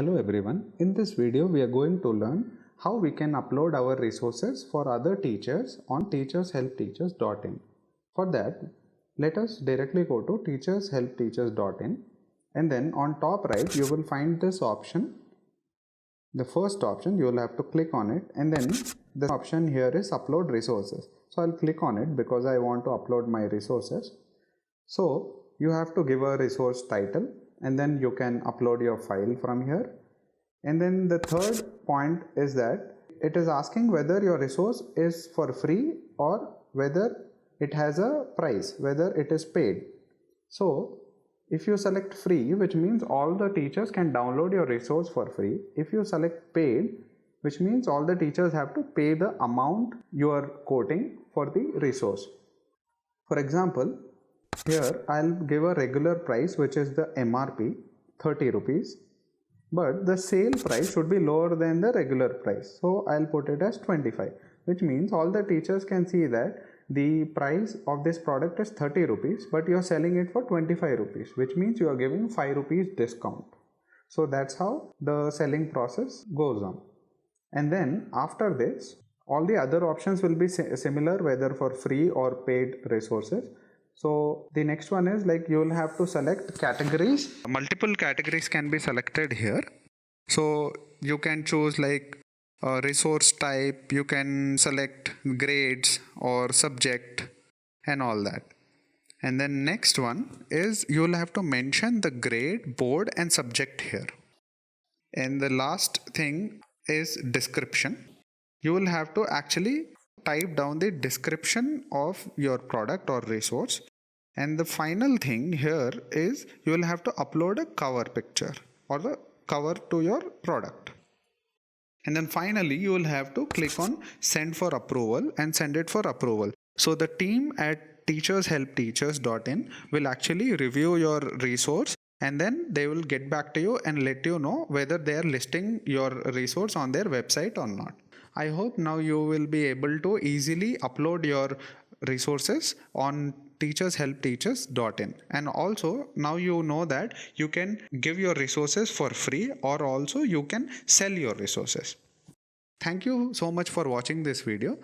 Hello everyone, in this video we are going to learn how we can upload our resources for other teachers on teachershelpteachers.in. For that, let us directly go to teachershelpteachers.in and then on top right you will find this option. The first option, you will have to click on it, and then the option here is upload resources. So I'll click on it because I want to upload my resources. So you have to give a resource title and then you can upload your file from here. And then the third point is that it is asking whether your resource is for free or whether it has a price, whether it is paid. So if you select free, which means all the teachers can download your resource for free. If you select paid, which means all the teachers have to pay the amount you are quoting for the resource. For example, here I'll give a regular price, which is the MRP 30 rupees, but the sale price should be lower than the regular price. So I'll put it as 25, which means all the teachers can see that the price of this product is 30 rupees, but you're selling it for 25 rupees, which means you are giving 5 rupees discount. So that's how the selling process goes on. And then after this, all the other options will be similar, whether for free or paid resources. So the next one is like you will have to select categories. Multiple categories can be selected here. So you can choose like a resource type, you can select grades or subject and all that. And then next one is you will have to mention the grade, board and subject here. And the last thing is description. You will have to actually type down the description of your product or resource. And the final thing here is you will have to upload a cover picture or the cover to your product. And then finally you will have to click on send for approval and send it for approval. So the team at teachershelpteachers.in will actually review your resource and then they will get back to you and let you know whether they are listing your resource on their website or not. I hope now you will be able to easily upload your resources on teachershelpteachers.in. And also now you know that you can give your resources for free or also you can sell your resources. Thank you so much for watching this video.